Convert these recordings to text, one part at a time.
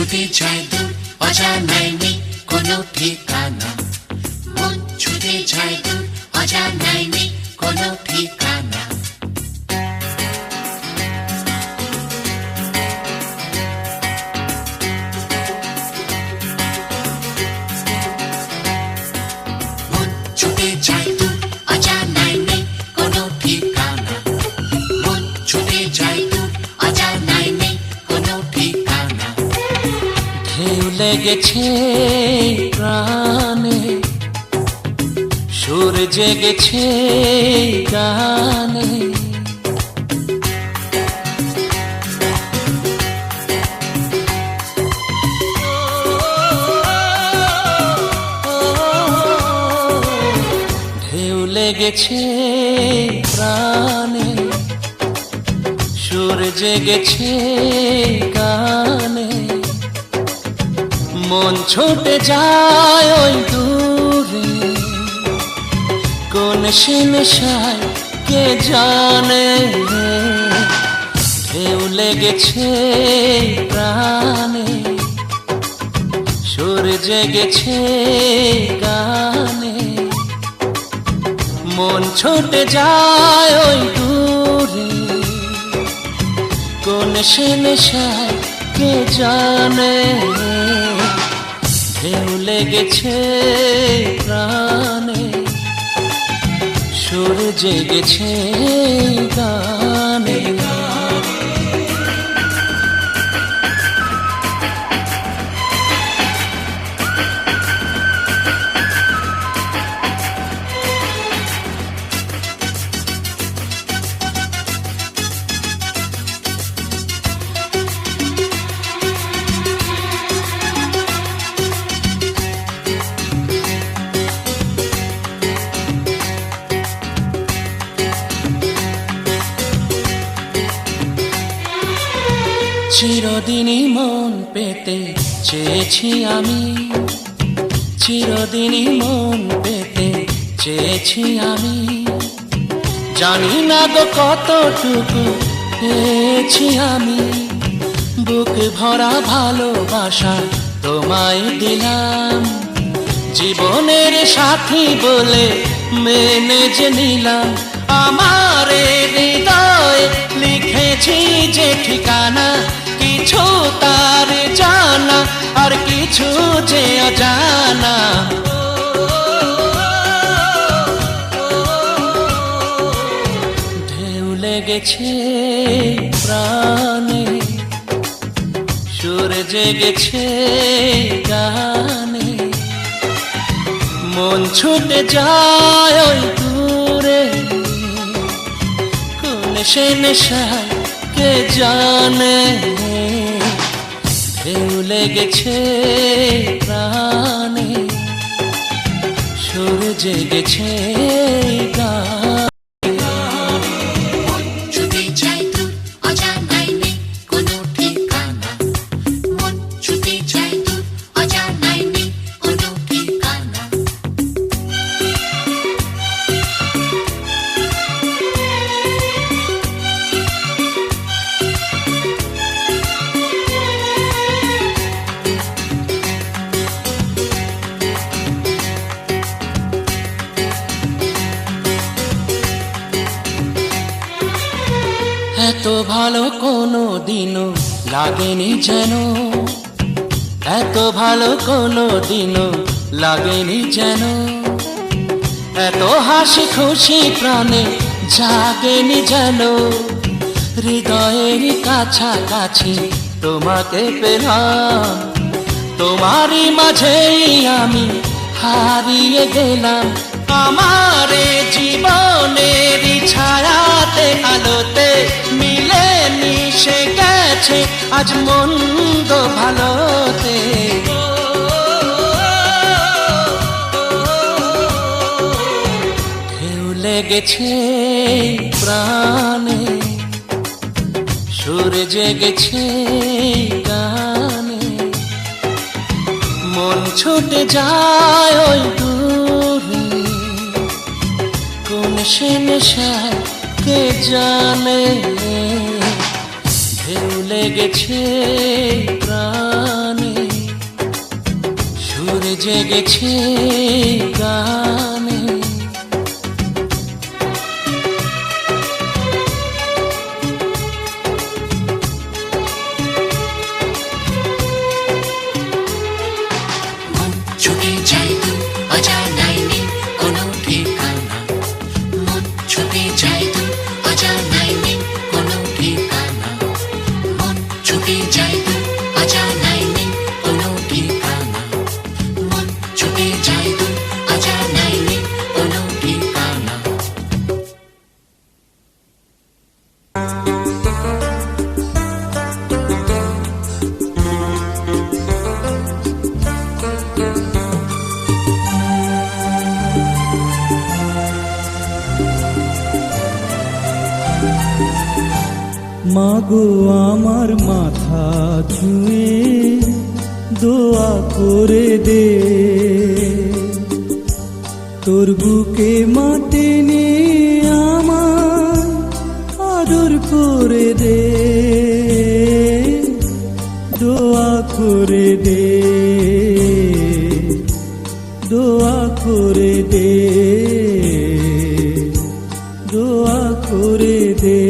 ছুটে যায় দূর অজানায় নেই কোনো ঠিকানা, মন ছুটে যায় দূর অজানায় নেই কোনো ঠিকানা। মন ছুটে যায় দূর অজানায় নেই কোনো ঠিকানা, মন ছুটে যায় দূর অজানায় নেই কোনো ঠিকানা। ঢেউ লেগেছে প্রাণে, সুর জেগেছে গানে, ঢেউ লেগেছে প্রাণে, সুর জেগেছে গানে, মন ছুটে যায় ওই দূরে কোন সে নেশায় কে জানে। ঢেউ লেগেছে প্রাণে, সুর জেগেছে গানে, মন ছুটে যায় ওই দূরে কোন সে নেশায় কে জানে। ঢেউ লেগেছে প্রাণে, সুর জেগেছে গানে। চিরদিনই মন পেতে চেয়েছি আমি, চিরদিনই মন পেতে চেয়েছি আমি, জানি না গো কতটুকু পেয়েছি আমি। বুক ভরা ভালোবাসা তোমায় দিলাম, জীবনের সাথী বলে মেনে যে নিলাম। আমার হৃদয়ে লিখেছি যে ঠিকানা, কিছু তার জানা আর কিছু যে অজানা। ঢেউ লেগেছে প্রাণে, সুর জেগেছে গানে, মন ছুটে যায় ওই দূরে কোন সে নেশায় কে জানে। ঢেউ লেগেছে প্রাণে, সুর জেগেছে গানে। মন ছুটে যায় দূর অজানায় নেই কোনো ঠিকানা, মন ছুটে যায় দূর অজানায় নেই কোনো ঠিকানা। এত ভালো কোনো দিনও লাগেনি যেন, এত ভালো কোনো দিনও লাগেনি যেন, এত হাসি খুশি প্রাণে জাগেনি যেন। হৃদয়ের কাছাকাছি তোমাকে পেলাম, তোমারই মাঝেই আমি হারিয়ে গেলাম। আমার জীবনের ছায়াতে আলোতে মিলে মিশে গেছে আজ মন্দ ভালোতে। ঢেউ লেগেছে প্রাণে, সুর জেগেছে গানে, মন ছুটে যায় ওই দূরে কোন সে নেশায় কে জানে। ঢেউ লেগেছে প্রাণে, সুর জেগেছে গানে। মন ছুটে যায় দূর অজানায় নেই কোনো ঠিকানা, মন ছুটে যায় দূর অজানায় নেই কোনো ঠিকানা, মন ছুটে যায় দূর অজানায় নেই কোনো ঠিকানা, মন ছুটে যায় দূর অজানায় নেই কোনো ঠিকানা। মাগো আমার মাথা ছুঁয়ে দোয়া করে দে, তোর বুকে মাটি নিয়ে আমার আদর করে দে, দোয়া করে দে, দোয়া করে দে, দোয়া করে দে।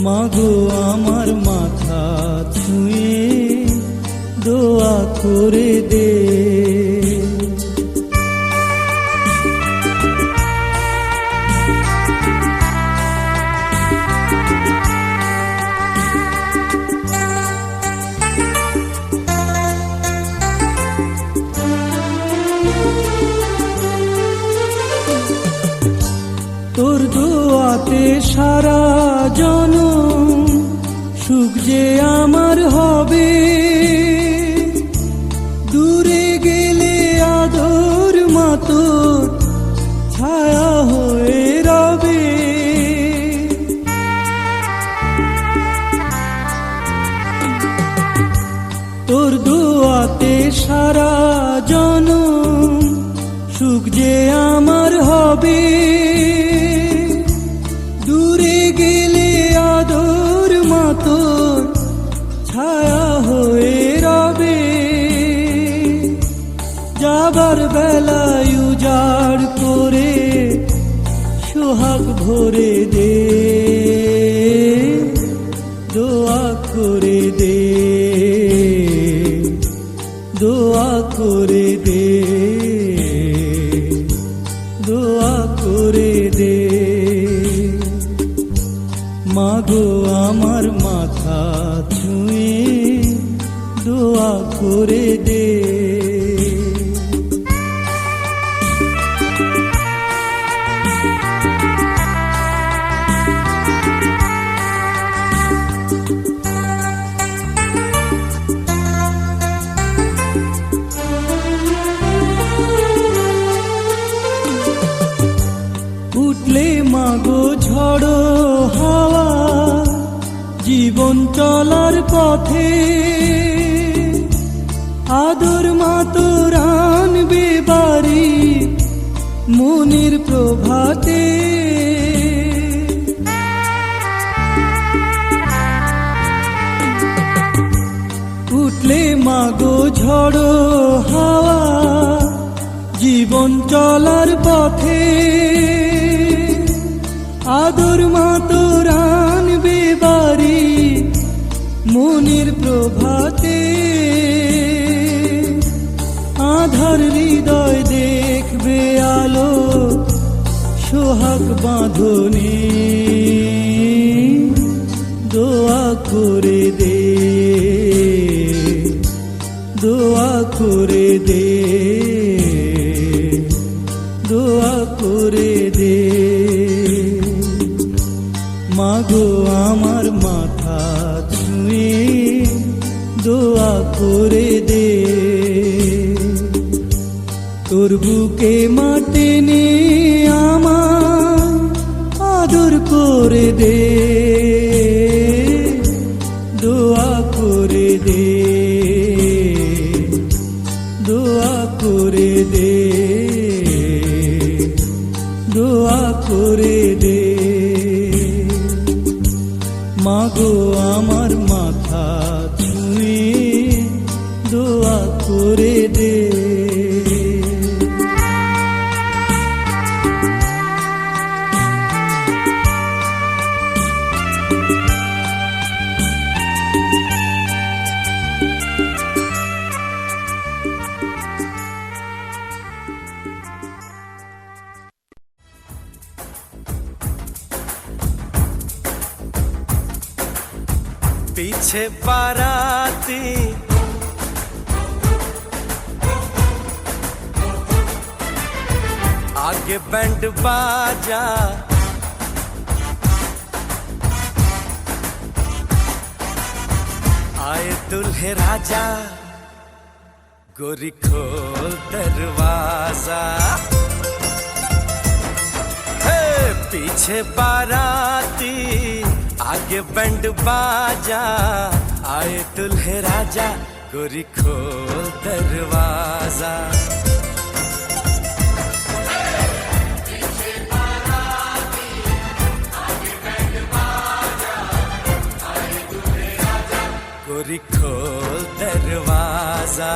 মাগো আমার মাথা ছুঁয়ে দোয়া করে দে। তোর দোয়াতে সারা জনম সুখ যে আমার হবে, দূরে গেলে আদর মাতোর ছায়া হয়ে রবে। তোর দোয়াতে সারা জনম সুখ যে আমার হবে, দূরে গেলে আদর মাতোর ছায়া হয়ে রবে। যাবার বেলায় উজাড় করে সোহাগ ভরে দে, দোয়া করে দে, দোয়া করে দে, দোয়া করে দে। মাগো আমার মাথা ছুঁয়ে দোয়া করে দে। উঠলে মাগো ঝড়ো হাওয়া জীবন চলার পথে, আদর মাতোর আনবে বাড়ি মনের প্রভাতে। উঠলে মাগো ঝড়ো হাওয়া জীবন চলার পথে, আদর মাতোর আনবে বাড়ি মনের প্রভাতে। আধার হৃদয় দেখবে আলো সোহাগ বাঁধনে, দোয়া করে দে, দোয়া করে দে, দোয়া করে দে। মাগো আমার মাথা ছুঁয়ে দোয়া করে দে, তোর বুকে মাটি নিয়ে আমার আদর করে দে, দোয়া করে দে, দোয়া করে দে, দোয়া করে দে। আমার মাথা ছুঁয়ে দোয়া করে দে। पीछे बाराती आगे बैंड बाजा, आए दुल्हे राजा, गोरी खोल दरवाजा। हे पीछे बाराती आगे बैंड बाजा, आए दुल्हे राजा, गोरी खोल दरवाजा। गोरी खोल दरवाजा।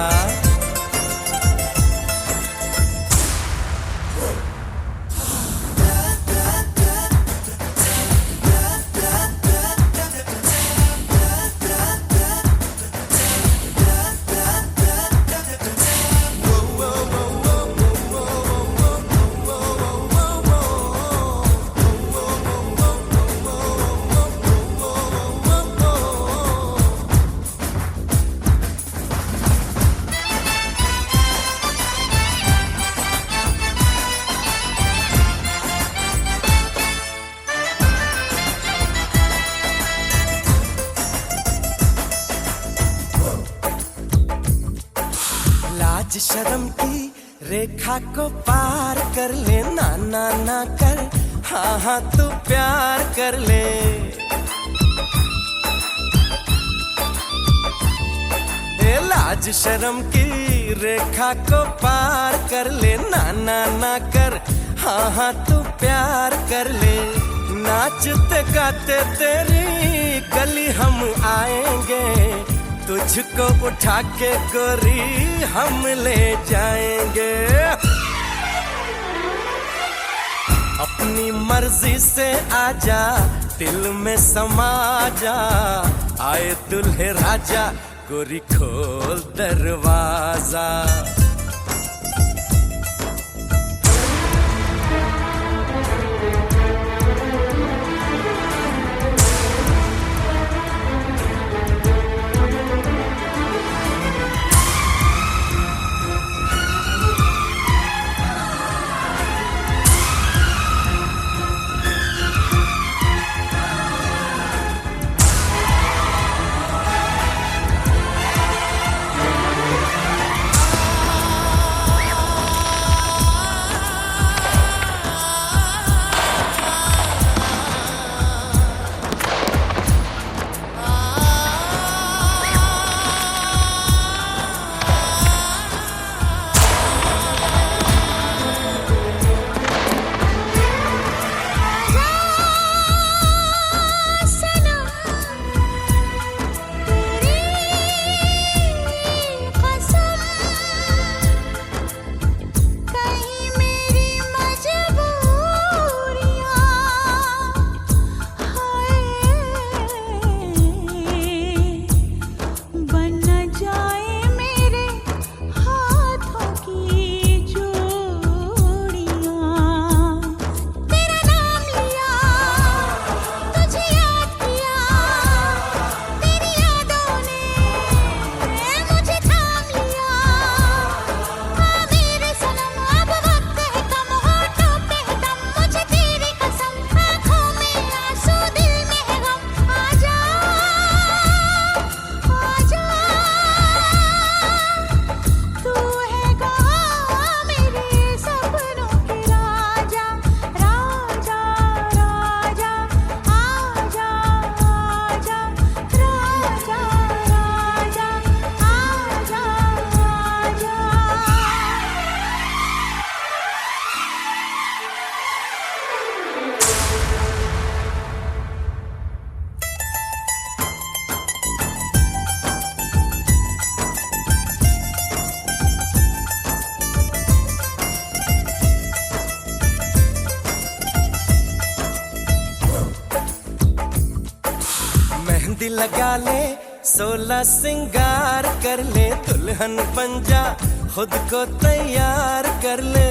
लाज शर्म की रेखा को पार कर ले, ना ना ना कर, हाँ हाँ तू प्यार कर ले। ए लाज शर्म की रेखा को पार कर ले, ना ना ना कर, हाँ हाँ तू प्यार कर ले। नाचते गाते तेरी गली हम आएंगे, तुझको उठा के गोरी हम ले जाएंगे। अपनी मर्जी से आजा, दिल में समा जा, आए दुल्हे राजा, गोरी खोल दरवाजा। लगा ले 16 सिंगार कर ले दुल्हन बन जा खुद को तैयार कर ले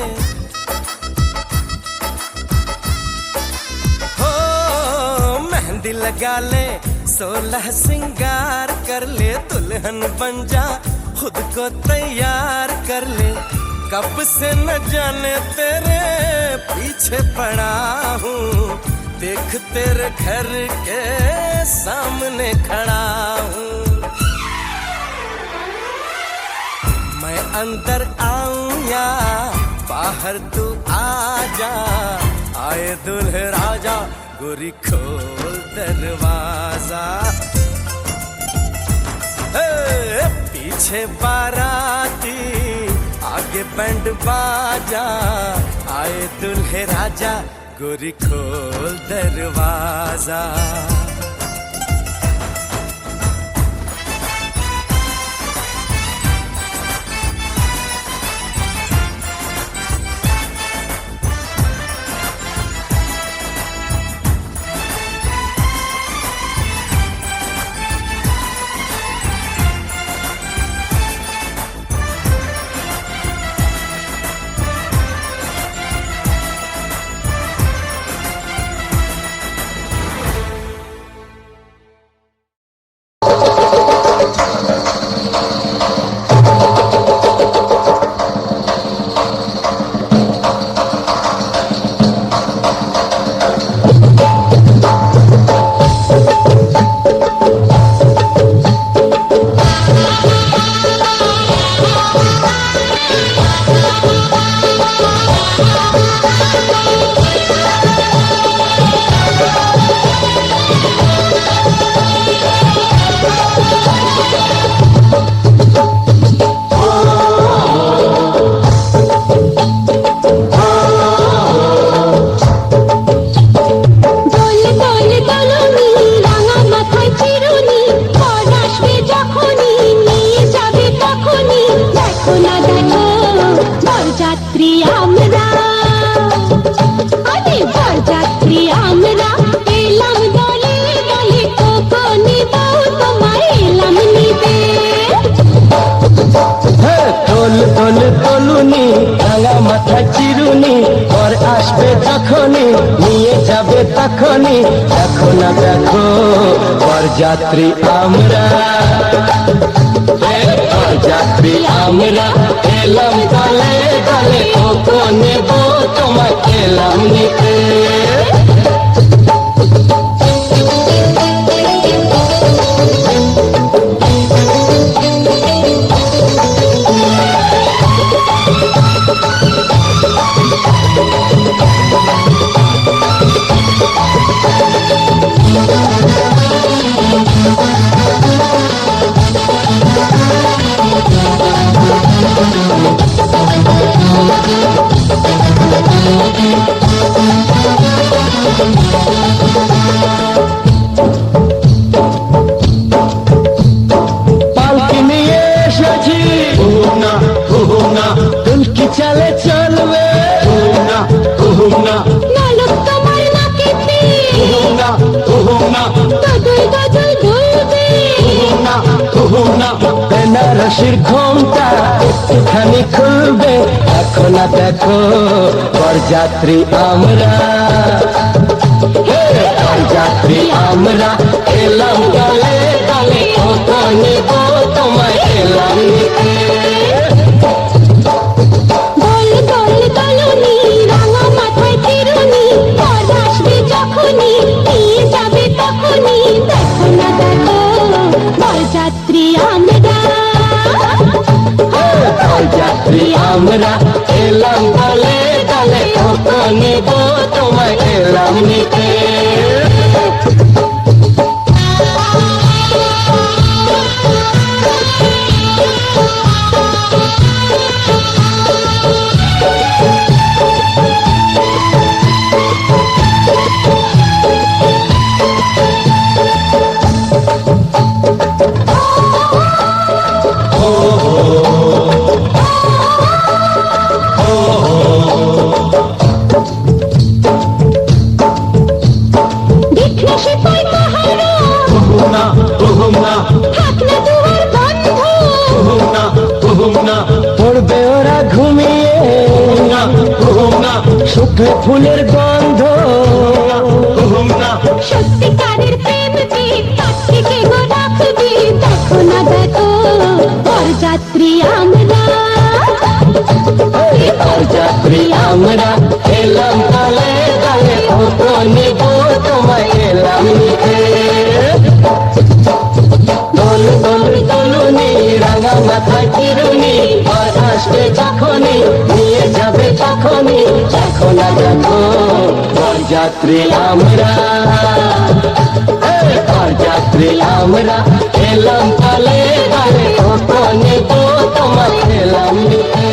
हो मेहंदी लगा ले 16 सिंगार कर ले दुल्हन बन जा खुद को तैयार कर ले कब से न जाने तेरे पीछे पड़ा हूँ देख तेरे घर के सामने खड़ा हूँ मैं अंदर आऊं या बाहर तू आ जा आए दुल्हे राजा गोरी खोल दरवाजा पीछे बाराती आगे बैंड बाजा आए दुल्हे राजा गोरी खोल दरवाजा তলুনি রাঙা মাথা চিরুনি পর আসবে যখনই নিয়ে যাবে তখনই দেখো না দেখো বরযাত্রী আমরা বরযাত্রী আমরা এলাম দলে দলে ওকে নেব তোমাকে এলাম নিতে চলে চলবে বেনারসির ঘোমটা একটুখানি খুলবে দেখো না দেখো বরযাত্রী আমরা বরযাত্রী আমরা এলাম দলে দলে ওকে নেব তোমায় এলাম নিতে বরযাত্রী আমরা এলাম দলে দলে ওকে নেব তোমায় এলাম নিতে থাকলে দুয়ার বন্ধ, পড়বে ওরা ঘুমিয়ে শুকনো ফুলের গন্ধ সত্যিকারের প্রেম কি তার থেকে গো রাখবি, দেখো না দেখো বরযাত্রী আমরা, যাত্রী আমরা এলাম তালে তালে কত নেব তোমায় এলাম নিতে দোল দোল দোলনি রাঙা মাথা চিরুনি আর আসবে যখনই নিয়ে যাবে তখনই দেখো না দেখো বরযাত্রী আমরা বরযাত্রী আমরা এলাম তালে তালে কত নেব তোমায় এলাম নিতে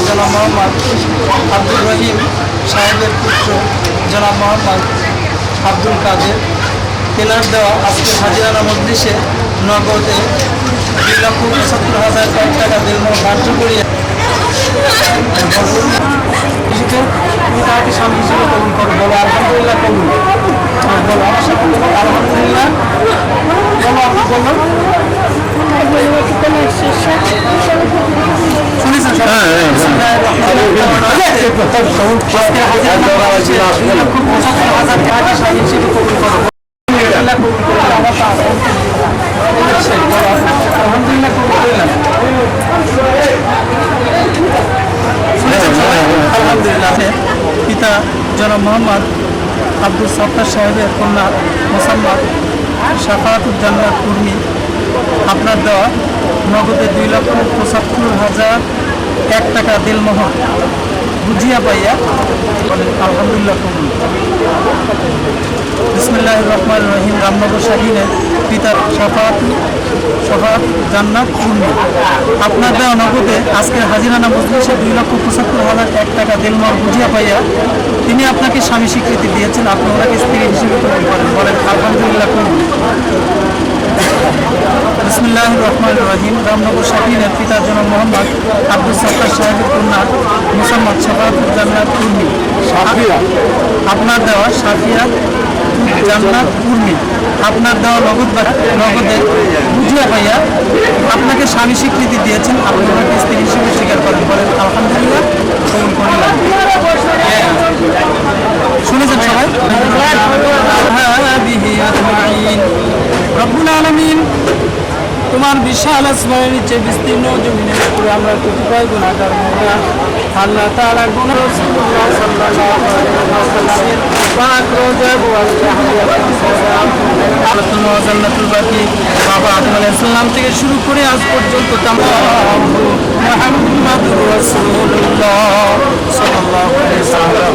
জনাব মোহাম্মদ আব্দুর রহিম সাহেবের পুত্র জনাব মোহাম্মদ আব্দুল কাদের তেনার দেওয়া আজকের হাজিরানা মজলিসে নগদে 2,75,000 টাকা দিলমো ধার্য করিয়া তাকে স্বামী হিসেবে কবুল করো। বলো আলহামদুলিল্লাহ কবুল। বলো আমার সাথে আলহামদুলিল্লাহ। বলো আপনি বলুন। আলহামদুলিল্লাহ পিতা জনাব মোহাম্মদ আব্দুল সত্তার সাহেবের কন্যা মোসাম্মদ শাফাতুল জান্নাত কুর্মি আপনার দেওয়া নগদে 2,75,001 টাকা দিলমোহর বুঝিয়া পাইয়া আলহামদুলিল্লাহ কবুল। বিসমিল্লাহির রহমানির রহিম। রামনগর শাহীনের পিতার শাফাত জান্নাত কুর্মি আপনার দেওয়া নগদে আজকের হাজিরানা মজলিসে 2,75,001 টাকা দিলমোহর বুঝিয়া পাইয়া তিনি আপনাকে স্বামী স্বীকৃতি দিয়েছেন, আপনি ওনাকে স্ত্রী হিসেবে কবুল করেন, বলেন আলহামদুলিল্লাহ কবুল। বিসমিল্লাহির রহমানির রহিম। রামনগর শাহীনের পিতার জনাব মোহাম্মদ আব্দুল সত্তার সাহেবের কন্যা মোসাম্মদ শাফাতুল জান্নাত কুর্মি আপনার দেওয়া সাফিয়া জান্নাত কুর্মি আপনার দেওয়া নগদে বুঝিয়া পাইয়া আপনাকে স্বামী স্বীকৃতি দিয়েছেন, আপনি ওনাকে স্ত্রী হিসেবে স্বীকার করেন, বলেন আলহামদুলিল্লাহ কবুল করিলাম। শুনেছেন সবাই? রব্বুল আলামিন তোমার বিশাল আসমানের নিচে বিস্তীর্ণ জমিনের উপরে আমরা কতিপয় গুনাহগার মওলা আল্লাহ তাআলা গুনাহ রাসূলুল্লাহ সাল্লাল্লাহু আলাইহি ওয়াসাল্লামের পাক রোজা জান্নাতুল বাকি বাবা আদম আলাইহিস সালাম থেকে শুরু করে আজ পর্যন্ত মুহাম্মাদুর রাসূলুল্লাহ সাল্লাল্লাহু আলাইহি ওয়াসাল্লাম